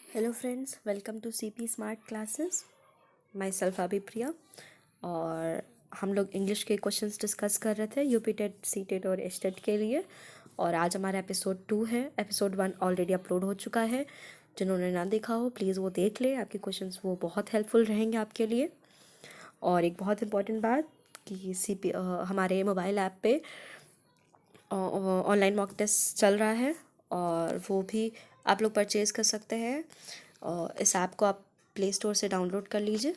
Hello friends, welcome to CP Smart Classes. Myself Abhipriya. और हम लोग इंग्लिश के क्वेश्चंस डिस्कस कर रहे थे यूपी टेट, सी टेट और एस टेट के लिए। और आज हमारा एपिसोड 2 है। एपिसोड 1 ऑलरेडी अपलोड हो चुका है। जिन्होंने ना देखा हो प्लीज़ वो देख ले, आपके क्वेश्चंस वो बहुत हेल्पफुल रहेंगे आपके लिए। और एक बहुत इंपॉर्टेंट बात कि हमारे मोबाइल ऐप पे ऑनलाइन मॉक टेस्ट चल रहा है और वो भी आप लोग परचेज़ कर सकते हैं। इस ऐप को आप प्ले स्टोर से डाउनलोड कर लीजिए।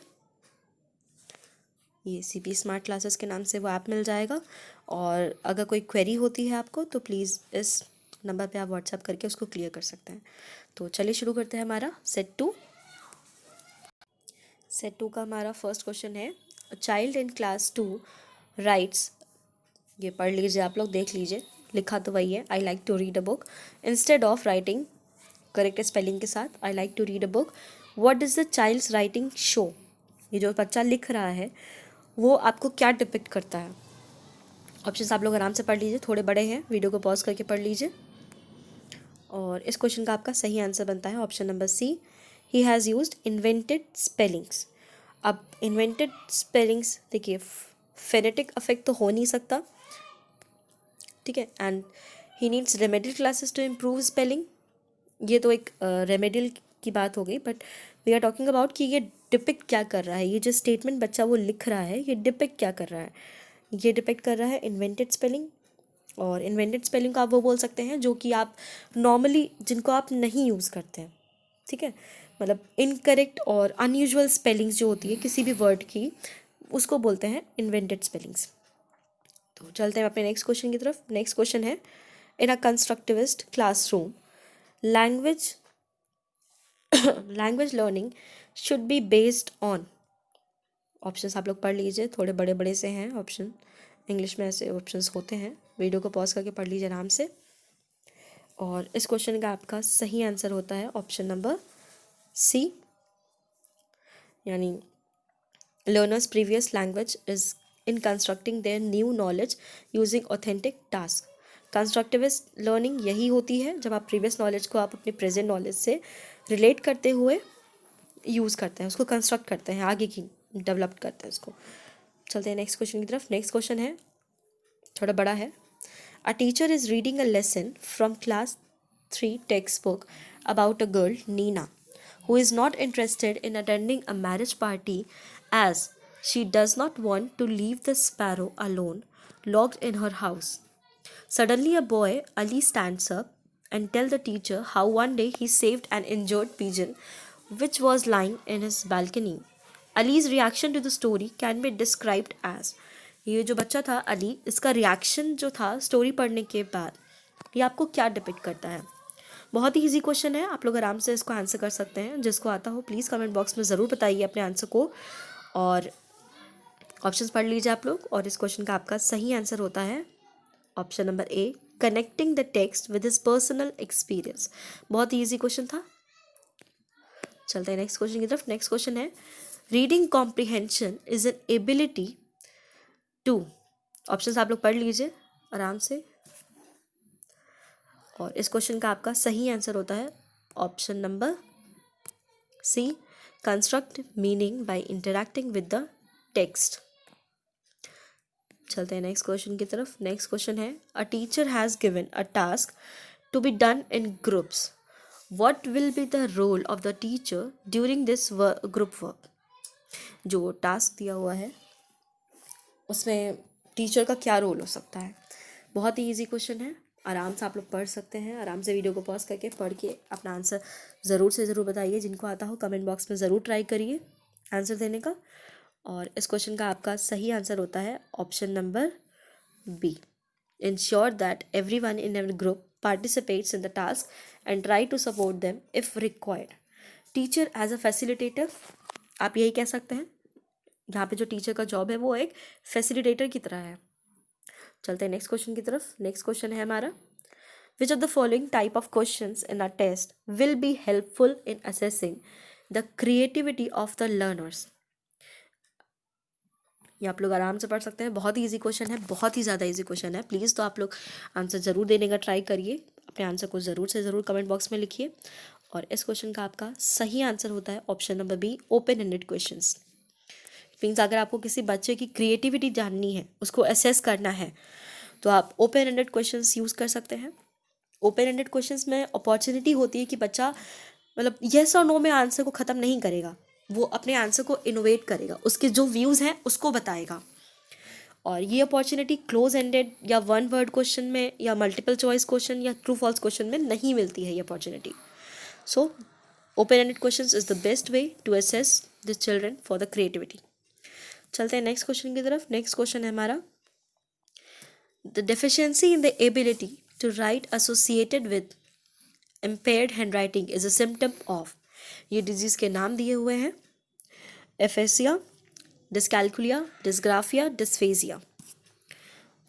ये सीपी स्मार्ट क्लासेस के नाम से वो ऐप मिल जाएगा। और अगर कोई क्वेरी होती है आपको तो प्लीज़ इस नंबर पे आप व्हाट्सएप करके उसको क्लियर कर सकते हैं। तो चलिए शुरू करते हैं हमारा सेट 2। सेट 2 का हमारा फर्स्ट क्वेश्चन है, चाइल्ड इन क्लास 2 राइट्स। ये पढ़ लीजिए, आप लोग देख लीजिए, लिखा तो वही है, I like to read a book instead of writing. Correct spelling के साथ I like to read a book. What does the child's writing show. ये जो बच्चा लिख रहा है वो आपको क्या डिपिक्ट करता है। ऑप्शंस आप लोग आराम से पढ़ लीजिए, थोड़े बड़े हैं, वीडियो को पॉज करके पढ़ लीजिए। और इस क्वेश्चन का आपका सही आंसर बनता है option number C, he has used invented spellings. अब इन्वेंटेड स्पेलिंग्स देखिए, फेनेटिक अफेक्ट तो हो नहीं सकता, ठीक है। And he needs remedial classes to improve spelling. ये तो एक रेमेडियल की बात हो गई, but we are talking about कि ये डिपिक्ट क्या कर रहा है। ये जो स्टेटमेंट बच्चा वो लिख रहा है ये डिपिक्ट क्या कर रहा है। ये डिपिक्ट कर रहा है इन्वेंटेड स्पेलिंग। और इन्वेंटेड स्पेलिंग को आप वो बोल सकते हैं जो कि आप नॉर्मली, जिनको आप नहीं यूज़ करते हैं, ठीक है। मतलब इनकरेक्ट और अनयूजुअल स्पेलिंग्स जो होती है किसी भी वर्ड की, उसको बोलते हैं इन्वेंटेड स्पेलिंग्स। तो चलते हैं अपने नेक्स्ट क्वेश्चन की तरफ। नेक्स्ट क्वेश्चन है, in a constructivist classroom language language learning should be based on. Options आप लोग पढ़ लीजिए, थोड़े बड़े बड़े से हैं ऑप्शन, इंग्लिश में ऐसे ऑप्शंस होते हैं, वीडियो को पॉज करके पढ़ लीजिए आराम से। और इस क्वेश्चन का आपका सही आंसर होता है ऑप्शन नंबर सी, यानी learners previous language is in constructing their new knowledge using authentic task. Constructivist learning यही होती है जब आप प्रीवियस नॉलेज को आप अपने प्रेजेंट नॉलेज से रिलेट करते हुए यूज़ करते हैं, उसको कंस्ट्रक्ट करते हैं, आगे की डेवलप करते हैं उसको। चलते हैं नेक्स्ट क्वेश्चन की तरफ। नेक्स्ट क्वेश्चन है, थोड़ा बड़ा है। A teacher is reading a lesson from class 3 text book about a girl Nina who is not interested in attending a marriage party as she does not want to leave the sparrow alone locked in her house. Suddenly a boy, Ali, stands up and tells the teacher how one day he saved an injured pigeon which was lying in his balcony. Ali's reaction to the story can be described as, ये जो बच्चा था अली, इसका reaction जो था story पढ़ने के बाद, ये आपको क्या डिपिक्ट करता है। बहुत ही इजी क्वेश्चन है, आप लोग आराम से इसको आंसर कर सकते हैं। जिसको आता हो प्लीज़ कमेंट बॉक्स में ज़रूर बताइए अपने आंसर को। और ऑप्शंस पढ़ लीजिए आप लोग। और इस क्वेश्चन का आपका सही आंसर होता है option number A, connecting the text with his personal experience. बहुत ही ईजी क्वेश्चन था। चलते हैं नेक्स्ट क्वेश्चन की तरफ। नेक्स्ट क्वेश्चन है, reading comprehension is an ability to. Options आप लोग पढ़ लीजिए आराम से। और इस क्वेश्चन का आपका सही आंसर होता है option number C, construct meaning by interacting with the text. चलते हैं नेक्स्ट क्वेश्चन की तरफ। नेक्स्ट क्वेश्चन है, a teacher has given a task to be done in groups. What will be the role of the teacher during this group work. जो task दिया हुआ है उसमें टीचर का क्या रोल हो सकता है। बहुत ही इजी क्वेश्चन है, आराम से आप लोग पढ़ सकते हैं। आराम से वीडियो को पॉज करके पढ़ के अपना आंसर ज़रूर से ज़रूर बताइए। जिनको आता हो कमेंट बॉक्स में ज़रूर ट्राई करिए आंसर देने का। और इस क्वेश्चन का आपका सही आंसर होता है option number B, ensure that everyone in our group participates in the task and try to support them if required. Teacher as a facilitator, आप यही कह सकते हैं। यहाँ पे जो टीचर का जॉब है वो एक फैसिलिटेटर की तरह है। चलते हैं नेक्स्ट क्वेश्चन की तरफ। नेक्स्ट क्वेश्चन है हमारा, which of the following type of questions in a test will be helpful in assessing the creativity of the learners. ये आप लोग आराम से पढ़ सकते हैं। बहुत ही ईजी क्वेश्चन है, बहुत ही ज़्यादा ईजी क्वेश्चन है। प्लीज़ तो आप लोग आंसर ज़रूर देने का ट्राई करिए। अपने आंसर को ज़रूर से ज़रूर कमेंट बॉक्स में लिखिए। और इस क्वेश्चन का आपका सही आंसर होता है option number B, open ended questions. Means अगर आपको किसी बच्चे की क्रिएटिविटी जाननी है, उसको असेस करना है, तो आप ओपन एंडेड क्वेश्चंस यूज़ कर सकते हैं। ओपन एंडेड क्वेश्चंस में अपॉर्चुनिटी होती है कि बच्चा मतलब येस और नो में आंसर को ख़त्म नहीं करेगा, वो अपने आंसर को इनोवेट करेगा, उसके जो व्यूज़ हैं उसको बताएगा। और ये अपॉर्चुनिटी क्लोज एंडेड या वन वर्ड क्वेश्चन में या मल्टीपल चॉइस क्वेश्चन या ट्रू फॉल्स क्वेश्चन में नहीं मिलती है ये opportunity. So open ended questions is the best way to assess the children for the creativity. चलते हैं नेक्स्ट क्वेश्चन की तरफ। नेक्स्ट क्वेश्चन है हमारा, the deficiency in the ability to write associated with impaired hand writing is a symptom of. ये disease के नाम दिए हुए हैं, एफेसिया, डिस्कैल्कुलिया, डिस्ग्राफिया, डिस्फेजिया।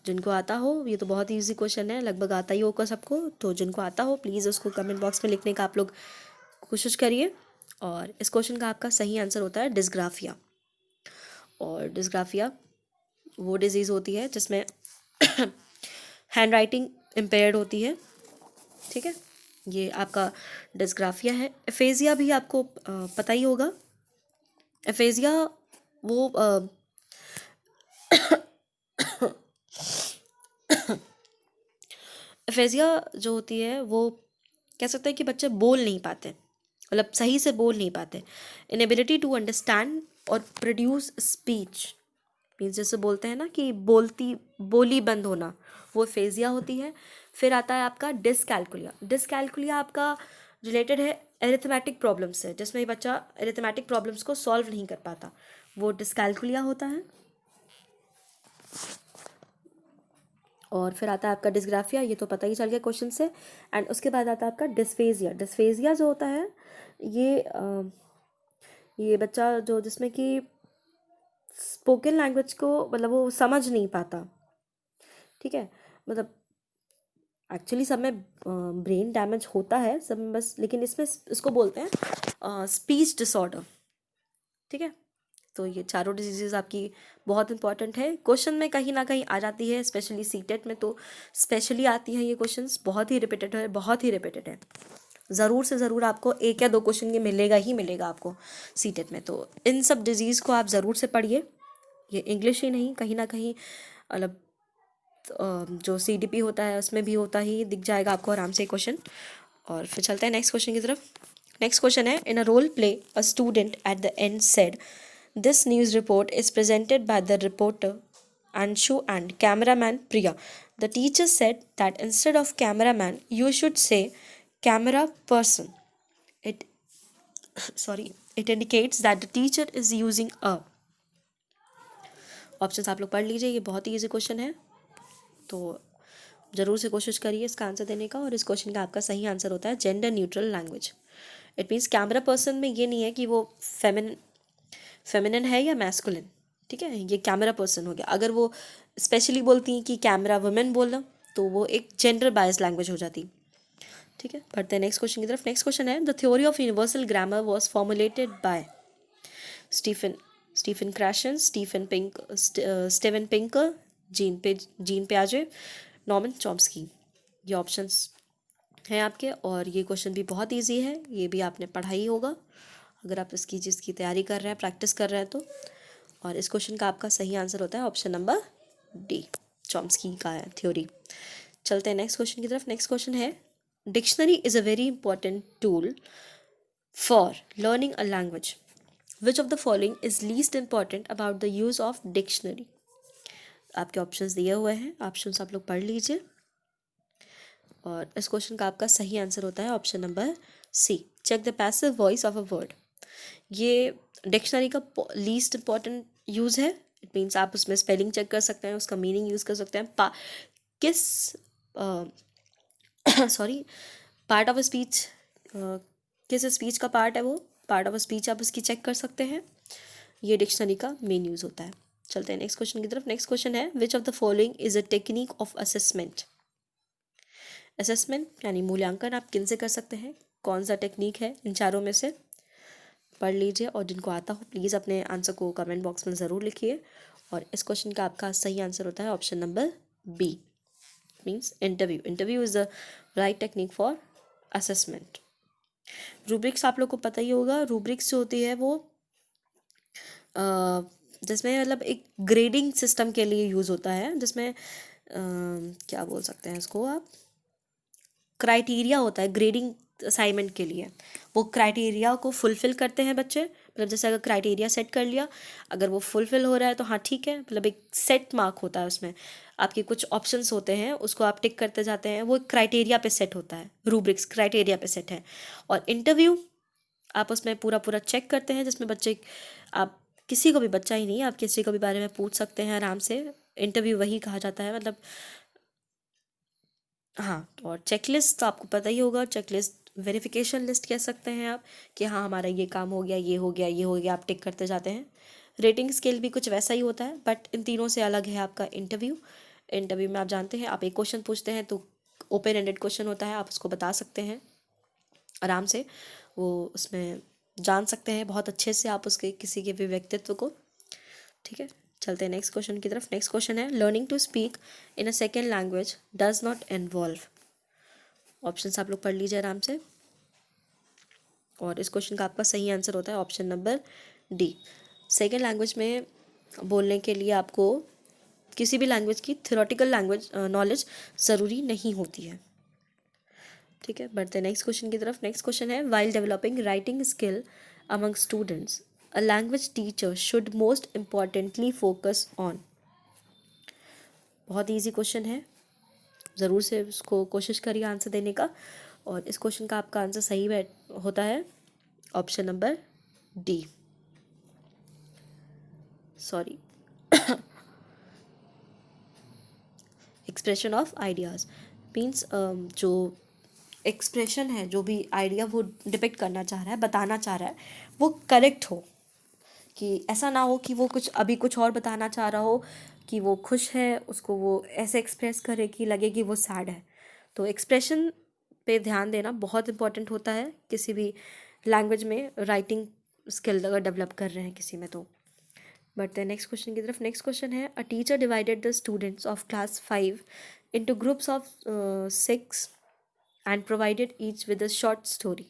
जिनको आता हो, ये तो बहुत ही ईजी क्वेश्चन है, लगभग आता ही होगा सबको, तो जिनको आता हो प्लीज़ उसको कमेंट बॉक्स में लिखने का आप लोग कोशिश करिए। और इस क्वेश्चन का आपका सही आंसर होता है डिस्ग्राफिया। और डिस्ग्राफिया वो डिजीज़ होती है जिसमें हैंड राइटिंग इम्पेयर्ड होती है, ठीक है, ये आपका डिस्ग्राफिया है। एफेजिया भी आपको पता ही होगा। एफेजिया वो एफेजिया जो होती है वो कह सकते हैं कि बच्चे बोल नहीं पाते, मतलब सही से बोल नहीं पाते। इनएबिलिटी टू अंडरस्टैंड और प्रोड्यूस स्पीच, मीन्स जैसे बोलते हैं ना कि बोली बंद होना, वो एफेजिया होती है। फिर आता है आपका डिसकैल्कुलिया। डिसकैल्कुलिया आपका रिलेटेड है एरिथमेटिक प्रॉब्लम से, जिसमें बच्चा एरिथमेटिक प्रॉब्लम्स को सॉल्व नहीं कर पाता, वो डिसकैल्कुलिया होता है। और फिर आता है आपका डिस्ग्राफिया, ये तो पता ही चल गया क्वेश्चन से। एंड उसके बाद आता है आपका डिस्फेजिया। डिस्फेजिया जो होता है ये बच्चा जो जिसमें कि स्पोकन लैंग्वेज को मतलब वो समझ नहीं पाता, ठीक है, मतलब एक्चुअली सब में ब्रेन डैमेज होता है सब में बस, लेकिन इसमें इसको बोलते हैं स्पीच डिसऑर्डर, ठीक है। तो ये चारों डिजीजेज आपकी बहुत इंपॉर्टेंट है, क्वेश्चन में कहीं ना कहीं आ जाती है, स्पेशली सीटेट में तो स्पेशली आती है ये क्वेश्चंस, बहुत ही रिपीटेड है, बहुत ही रिपीटेड है। ज़रूर से ज़रूर आपको एक या दो क्वेश्चन ये मिलेगा ही मिलेगा आपको सीटेट में। तो इन सब डिजीज़ को आप ज़रूर से पढ़िए, ये इंग्लिश ही नहीं कहीं ना कहीं मतलब जो CDP होता है उसमें भी होता ही दिख जाएगा आपको आराम से क्वेश्चन। और फिर चलते हैं नेक्स्ट क्वेश्चन की तरफ। नेक्स्ट क्वेश्चन है, in a role play a student at the end said this news report is presented by the reporter Anshu and cameraman Priya. The teacher said that instead of cameraman, you should say camera person. It it indicates that the teacher is using a. Options आप लोग पढ़ लीजिए, ये बहुत ही easy question है, तो ज़रूर से कोशिश करिए इसका आंसर देने का। और इस क्वेश्चन का आपका सही आंसर होता है gender neutral language. It means camera person में ये नहीं है कि वो फेमिनिन है या मैस्कुलिन, ठीक है, ये कैमरा पर्सन हो गया। अगर वो स्पेशली बोलती हैं कि कैमरा वुमेन बोलना, तो वो एक जेंडर बायस लैंग्वेज हो जाती, ठीक है। बढ़ते हैं नेक्स्ट क्वेश्चन की तरफ। नेक्स्ट क्वेश्चन है, the theory of universal grammar was formulated by Stephen Krashen, Steven Pinker, Jean पियाजे, नॉर्मन चॉम्स्की। ये ऑप्शंस हैं आपके, और ये क्वेश्चन भी बहुत इजी है, ये भी आपने पढ़ा ही होगा अगर आप इसकी चीज़ की तैयारी कर रहे हैं, प्रैक्टिस कर रहे हैं तो। और इस क्वेश्चन का आपका सही आंसर होता है ऑप्शन नंबर डी, चॉम्स्की का है थ्योरी। चलते हैं नेक्स्ट क्वेश्चन की तरफ। नेक्स्ट क्वेश्चन है, dictionary is a very important tool for learning a language, which of the following is least important about the use of dictionary. आपके options दिए हुए हैं, ऑप्शंस आप लोग पढ़ लीजिए। और इस क्वेश्चन का आपका सही आंसर होता है option number C, check the passive voice of a word. ये डिक्शनरी का लीस्ट इंपॉर्टेंट यूज़ है। इट मीन्स आप उसमें स्पेलिंग चेक कर सकते हैं, उसका मीनिंग यूज़ कर सकते हैं, किस सॉरी पार्ट ऑफ स्पीच, किस स्पीच का पार्ट है वो पार्ट ऑफ स्पीच, आप उसकी चेक कर सकते हैं। ये डिक्शनरी का मेन यूज़ होता है। चलते हैं नेक्स्ट क्वेश्चन की तरफ। नेक्स्ट क्वेश्चन है, विच of the following is a technique of assessment. Assessment यानी मूल्यांकन आप किन से कर सकते हैं, कौन सा टेक्निक है इन चारों में से, पढ़ लीजिए। और जिनको आता हो प्लीज़ अपने आंसर को कमेंट बॉक्स में ज़रूर लिखिए। और इस क्वेश्चन का आपका सही आंसर होता है option number B, means interview. Interview is the right technique for assessment. Rubrics आप लोग को पता ही होगा, रूब्रिक्स जो होती है वो जिसमें मतलब एक ग्रेडिंग सिस्टम के लिए यूज़ होता है, जिसमें क्या बोल सकते हैं इसको आप, क्राइटेरिया होता है ग्रेडिंग असाइनमेंट के लिए। वो क्राइटेरिया को फुलफ़िल करते हैं बच्चे, मतलब जैसे अगर क्राइटेरिया सेट कर लिया, अगर वो फुलफ़िल हो रहा है तो हाँ ठीक है, मतलब एक सेट मार्क होता है उसमें, आपके कुछ ऑप्शंस होते हैं उसको आप टिक करते जाते हैं, वो क्राइटेरिया पे सेट होता है, रूब्रिक्स क्राइटेरिया पे सेट है। और इंटरव्यू आप उसमें पूरा पूरा चेक करते हैं, जिसमें बच्चे, आप किसी को भी, बच्चा ही नहीं, आप किसी को भी बारे में पूछ सकते हैं आराम से, इंटरव्यू वही कहा जाता है मतलब। हाँ, और चेकलिस्ट तो आपको पता ही होगा, चेकलिस्ट वेरिफिकेशन लिस्ट कह सकते हैं आप, कि हाँ हमारा ये काम हो गया, ये हो गया, ये हो गया, आप टिक करते जाते हैं। रेटिंग स्केल भी कुछ वैसा ही होता है, बट इन तीनों से अलग है आपका इंटरव्यू। इंटरव्यू में आप जानते हैं, आप एक क्वेश्चन पूछते हैं तो ओपन एंडेड क्वेश्चन होता है, आप उसको बता सकते हैं आराम से, वो उसमें जान सकते हैं बहुत अच्छे से आप उसके किसी के भी व्यक्तित्व को। ठीक है, चलते हैं नेक्स्ट क्वेश्चन की तरफ। नेक्स्ट क्वेश्चन है, learning to speak in a second language does not involve. Options आप लोग पढ़ लीजिए आराम से, और इस क्वेश्चन का आपका सही आंसर होता है option number D. Second language में बोलने के लिए आपको किसी भी लैंग्वेज की थ्योरेटिकल लैंग्वेज नॉलेज ज़रूरी नहीं होती है। ठीक है, बढ़ते हैं नेक्स्ट क्वेश्चन की तरफ। नेक्स्ट क्वेश्चन है, while developing writing skill among students a language teacher should most importantly focus on. बहुत ईजी क्वेश्चन है, ज़रूर से उसको कोशिश करिए आंसर देने का, और इस क्वेश्चन का आपका आंसर सही होता है option number D, sorry, expression of ideas means जो एक्सप्रेशन है, जो भी आइडिया वो डिपिक्ट करना चाह रहा है, बताना चाह रहा है, वो करेक्ट हो, कि ऐसा ना हो कि वो कुछ अभी कुछ और बताना चाह रहा हो, कि वो खुश है उसको वो ऐसे एक्सप्रेस करे कि लगे कि वो सैड है। तो एक्सप्रेशन पे ध्यान देना बहुत इंपॉर्टेंट होता है किसी भी लैंग्वेज में, राइटिंग स्किल अगर डेवलप कर रहे हैं किसी में तो। बढ़ते हैं नेक्स्ट क्वेश्चन की तरफ। नेक्स्ट क्वेश्चन है, a teacher divided the students of class 5 into groups of 6 and provided each with a short story.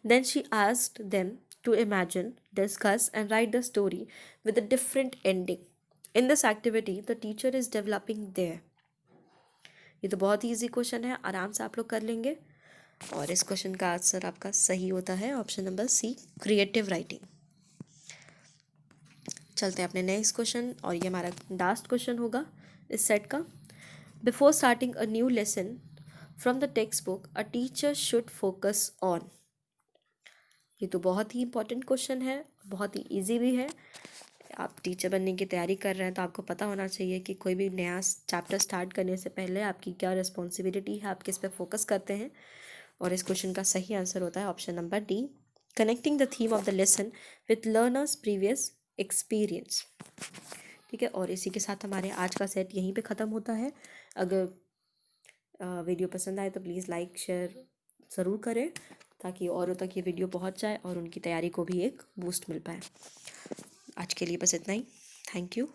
Then she asked them to imagine, discuss, and write the story with a different ending. In this activity, the teacher is developing there. ये तो बहुत ही easy question है, आराम से आप लोग कर लेंगे, और इस क्वेश्चन का आंसर आपका सही होता है option number C, creative writing. चलते हैं अपने नेक्स्ट क्वेश्चन, और ये हमारा लास्ट क्वेश्चन होगा इस सेट का। Before starting a new lesson from the text book a teacher should focus on. ये तो बहुत ही इंपॉर्टेंट क्वेश्चन है, बहुत ही इजी भी है। आप टीचर बनने की तैयारी कर रहे हैं तो आपको पता होना चाहिए कि कोई भी नया चैप्टर स्टार्ट करने से पहले आपकी क्या रिस्पॉन्सिबिलिटी है, आप किस पे फोकस करते हैं, और इस क्वेश्चन का सही आंसर होता है option number D, connecting the theme of the lesson with learners previous experience. ठीक है, और इसी के साथ हमारे आज का सेट यहीं पे ख़त्म होता है। अगर वीडियो पसंद आए तो प्लीज़ लाइक शेयर ज़रूर करें, ताकि औरों तक ये वीडियो पहुंच जाए और उनकी तैयारी को भी एक बूस्ट मिल पाए। आज के लिए बस इतना ही, थैंक यू।